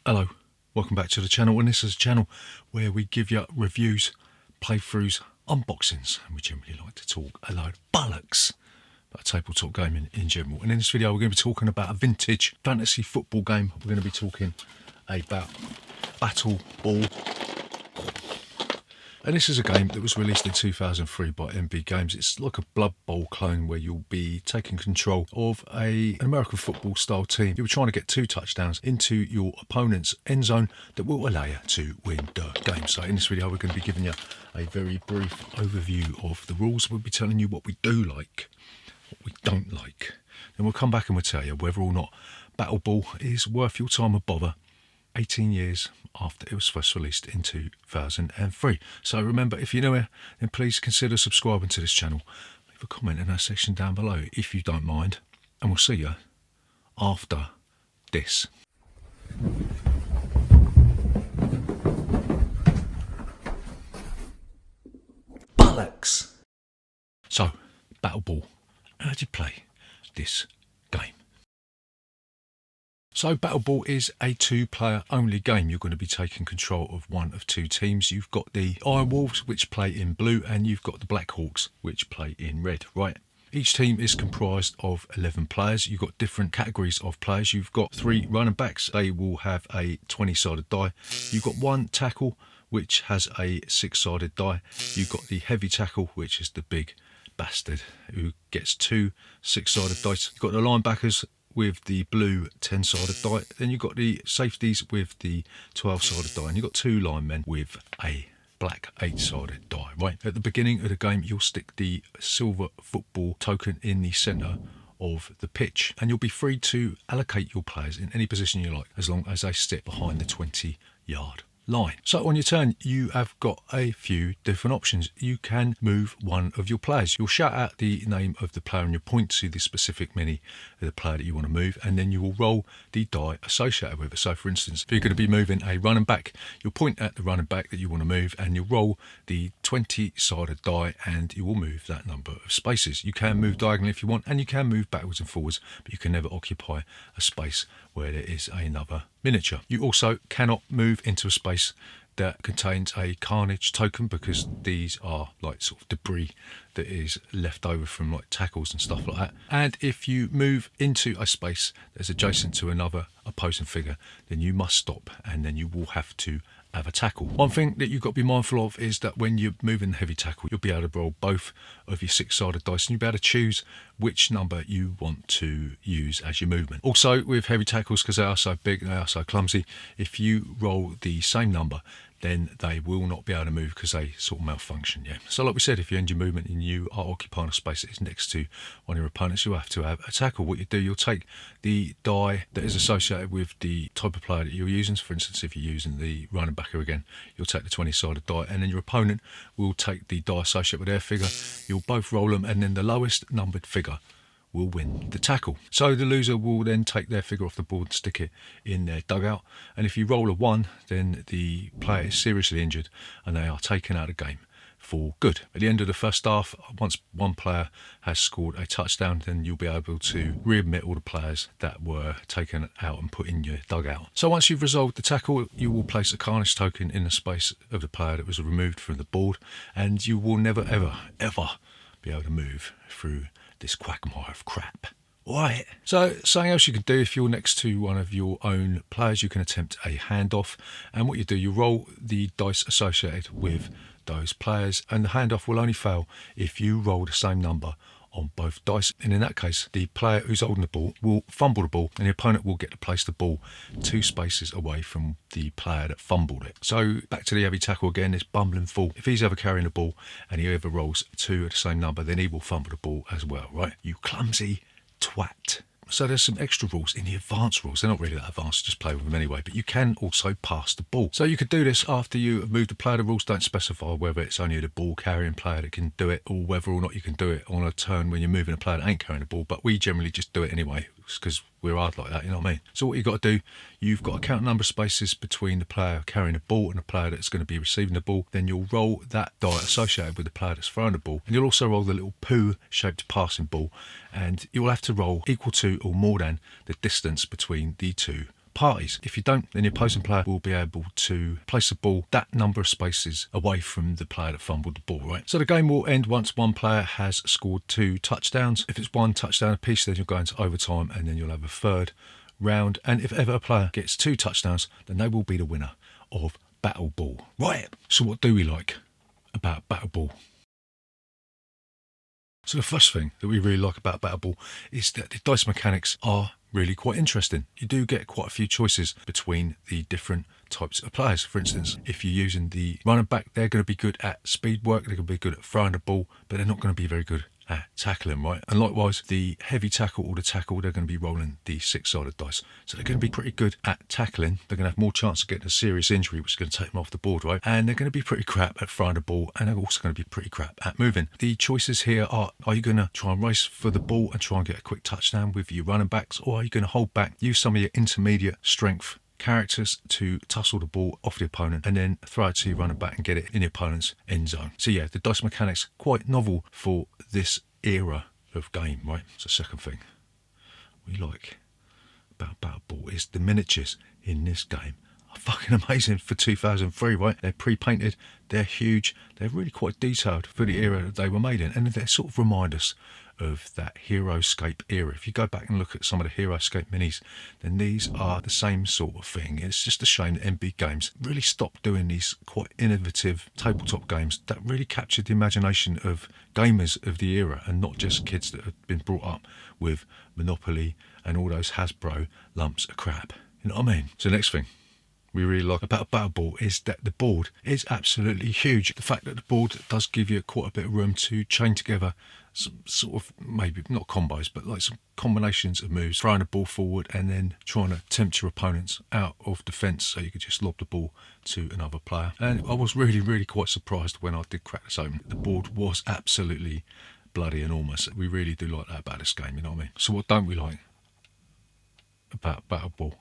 Hello, welcome back to the channel, and this is a channel where we give you reviews, playthroughs, unboxings, and we generally like to talk a load of bollocks about tabletop gaming in general. And in this video we're going to be talking about a vintage fantasy football game. We're going to be talking about BattleBall. And this is a game that was released in 2003 by MB Games. It's like a Blood Bowl clone where you'll be taking control of an American football style team. You'll be trying to get 2 touchdowns into your opponent's end zone that will allow you to win the game. So in this video we're going to be giving you a very brief overview of the rules. We'll be telling you what we do like, what we don't like. Then we'll come back and we'll tell you whether or not BattleBall is worth your time of bother 18 years after it was first released in 2003. So remember, if you're new here, then please consider subscribing to this channel. Leave a comment in that section down below if you don't mind, and we'll see you after this. Bollocks! So, BattleBall, how do you play this game? So BattleBall is a 2-player only game. You're going to be taking control of one of 2 teams. You've got the Iron Wolves, which play in blue, and you've got the Black Hawks, which play in red, right? Each team is comprised of 11 players. You've got different categories of players. You've got 3 running backs. They will have a 20-sided die. You've got 1 tackle, which has a 6-sided die. You've got the heavy tackle, which is the big bastard, who gets 2 6-sided dice. You've got the linebackers with the blue 10-sided die. Then you've got the safeties with the 12-sided die, and you've got 2 linemen with a black 8-sided die, right? At the beginning of the game, you'll stick the silver football token in the centre of the pitch, and you'll be free to allocate your players in any position you like, as long as they sit behind the 20-yard line. So on your turn, you have got a few different options. You can move one of your players. You'll shout out the name of the player and you'll point to the specific mini of the player that you want to move, and then you will roll the die associated with it. So for instance, if you're going to be moving a running back, you'll point at the running back that you want to move and you'll roll the 20-sided die and you will move that number of spaces. You can move diagonally if you want, and you can move backwards and forwards, but you can never occupy a space where there is another miniature. You also cannot move into a space that contains a carnage token, because these are like sort of debris that is left over from like tackles and stuff like that. And if you move into a space that's adjacent to another opposing figure, then you must stop and then you will have to have a tackle. One thing that you've got to be mindful of is that when you're moving the heavy tackle, you'll be able to roll both of your 6-sided dice and you'll be able to choose which number you want to use as your movement. Also with heavy tackles, because they are so big, they are so clumsy, if you roll the same number, then they will not be able to move because they sort of malfunction, yeah. So like we said, if you end your movement and you are occupying a space that is next to one of your opponents, you'll have to have a tackle. What you do, you'll take the die that is associated with the type of player that you're using. So for instance, if you're using the running backer again, you'll take the 20-sided die, and then your opponent will take the die associated with their figure. You'll both roll them, and then the lowest numbered figure will win the tackle. So the loser will then take their figure off the board and stick it in their dugout, and if you roll a 1, then the player is seriously injured and they are taken out of the game for good. At the end of the first half, once one player has scored a touchdown, then you'll be able to readmit all the players that were taken out and put in your dugout. So once you've resolved the tackle, you will place a carnage token in the space of the player that was removed from the board, and you will never ever be able to move through this quagmire of crap. Alright, so something else you can do, if you're next to one of your own players, you can attempt a handoff, and what you do, you roll the dice associated with those players, and the handoff will only fail if you roll the same number on both dice, and in that case the player who's holding the ball will fumble the ball and the opponent will get to place the ball 2 spaces away from the player that fumbled it. So back to the heavy tackle again, this bumbling fool. If he's ever carrying the ball and he ever rolls 2 of the same number, then he will fumble the ball as well, right? You clumsy twat. So there's some extra rules in the advanced rules. They're not really that advanced, just play with them anyway, but you can also pass the ball. So you could do this after you have moved the player. The rules don't specify whether it's only the ball carrying player that can do it, or whether or not you can do it on a turn when you're moving a player that ain't carrying the ball, but we generally just do it anyway because we're hard like that, you know what I mean? So what you've got to do, you've got to count the number of spaces between the player carrying the ball and the player that's going to be receiving the ball. Then you'll roll that die associated with the player that's throwing the ball, and you'll also roll the little poo-shaped passing ball, and you'll have to roll equal to or more than the distance between the 2 parties. If you don't, then your opposing player will be able to place the ball that number of spaces away from the player that fumbled the ball, right? So the game will end once one player has scored 2 touchdowns. If it's 1 touchdown apiece, then you'll go into overtime, and then you'll have a third round. And if ever a player gets 2 touchdowns, then they will be the winner of BattleBall. Right, so what do we like about BattleBall? So the first thing that we really like about BattleBall is that the dice mechanics are really quite interesting. You do get quite a few choices between the different types of players. For instance, if you're using the running back, they're going to be good at speed work, they're going to be good at throwing the ball, but they're not going to be very good at tackling, right? And likewise, the heavy tackle or the tackle, they're going to be rolling the 6-sided dice. So they're going to be pretty good at tackling. They're going to have more chance of getting a serious injury, which is going to take them off the board, right? And they're going to be pretty crap at throwing the ball, and they're also going to be pretty crap at moving. The choices here are you going to try and race for the ball and try and get a quick touchdown with your running backs, or are you going to hold back, use some of your intermediate strength characters to tussle the ball off the opponent and then throw it to your running back and get it in the opponent's end zone? So yeah, the dice mechanics quite novel for this era of game, right? So second thing we like about BattleBall is the miniatures in this game are fucking amazing for 2003, right? They're pre-painted, they're huge, they're really quite detailed for the era that they were made in, and they sort of remind us of that Heroescape era. If you go back and look at some of the Heroescape minis, then these are the same sort of thing. It's just a shame that MB Games really stopped doing these quite innovative tabletop games that really captured the imagination of gamers of the era and not just kids that had been brought up with Monopoly and all those Hasbro lumps of crap. You know what I mean? So the next thing we really like about BattleBall is that the board is absolutely huge. The fact that the board does give you quite a bit of room to chain together some sort of, maybe not combos, but like some combinations of moves, throwing the ball forward and then trying to tempt your opponents out of defence so you could just lob the ball to another player. And I was really quite surprised when I did crack this open. The board was absolutely bloody enormous. We really do like that about this game, you know what I mean? So what don't we like about BattleBall?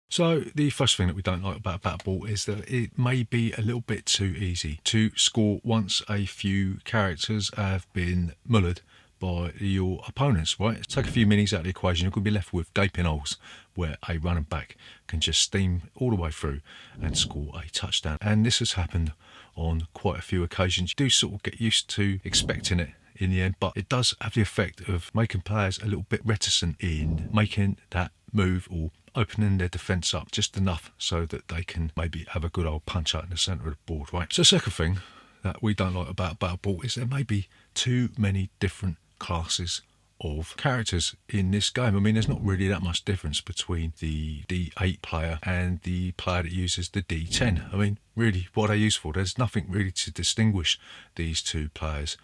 So the first thing that we don't like about BattleBall is that it may be a little bit too easy to score once a few characters have been mullered by your opponents, right? Take a few minis out of the equation, you're going to be left with gaping holes where a running back can just steam all the way through and score a touchdown. And this has happened on quite a few occasions. You do sort of get used to expecting it in the end, but it does have the effect of making players a little bit reticent in making that move or opening their defence up just enough so that they can maybe have a good old punch out in the centre of the board, right? So the second thing that we don't like about BattleBall is there may be too many different classes of characters in this game. I mean, there's not really that much difference between the D8 player and the player that uses the D10. I mean, really, what are they used for? There's nothing really to distinguish these two players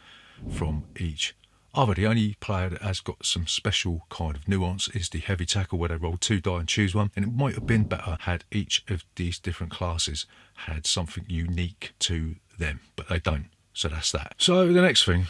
from each other. The only player that has got some special kind of nuance is the heavy tackle, where they roll 2 die and choose one, and it might have been better had each of these different classes had something unique to them, but they don't, so that's that. So the next thing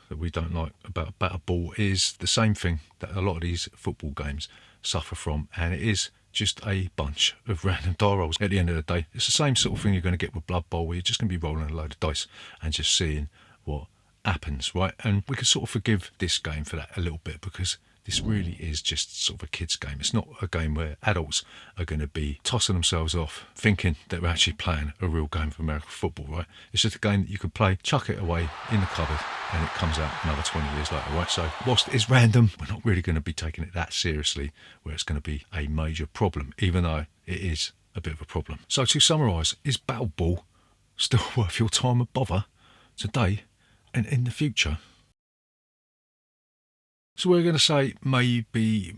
that we don't like about BattleBall is the same thing that a lot of these football games suffer from, and it is just a bunch of random die rolls. At the end of the day, it's the same sort of thing you're going to get with Blood Bowl, where you're just going to be rolling a load of dice and just seeing what happens, right? And we can sort of forgive this game for that a little bit, because this really is just sort of a kid's game. It's not a game where adults are going to be tossing themselves off thinking that we're actually playing a real game of American football, right? It's just a game that you can play, chuck it away in the cupboard, and it comes out another 20 years later, right? So whilst it's random, we're not really going to be taking it that seriously where it's going to be a major problem, even though it is a bit of a problem. So to summarise, is BattleBall still worth your time and bother today and in the future? So we're going to say maybe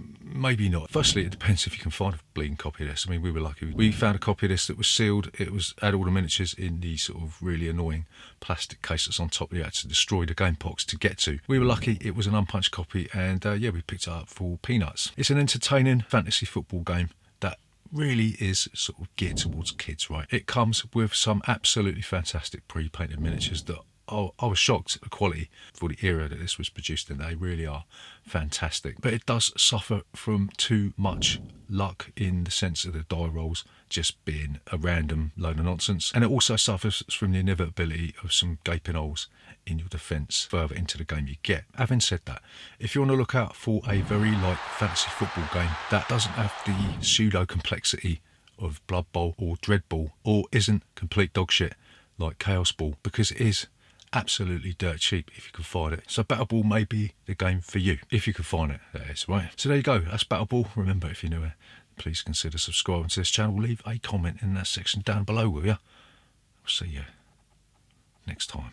not. Firstly, it depends if you can find a bleeding copy of this. I mean, we were lucky. We found a copy of this that was sealed. It had all the miniatures in the sort of really annoying plastic case that's on top that you had to destroy the game box to get to. We were lucky. It was an unpunched copy, and yeah, we picked it up for peanuts. It's an entertaining fantasy football game that really is sort of geared towards kids, right? It comes with some absolutely fantastic pre-painted miniatures that I was shocked at the quality for the era that this was produced in. They really are fantastic. But it does suffer from too much luck in the sense of the die rolls just being a random load of nonsense. And it also suffers from the inevitability of some gaping holes in your defence further into the game you get. Having said that, if you want to look out for a very light fantasy football game that doesn't have the pseudo complexity of Blood Bowl or Dreadball, or isn't complete dog shit like Kaosball, because it is absolutely dirt cheap if you can find it. So BattleBall may be the game for you, if you can find it, that is, right? So there you go, that's BattleBall. Remember, if you're new here, please consider subscribing to this channel. Leave a comment in that section down below, will you? I'll see you next time.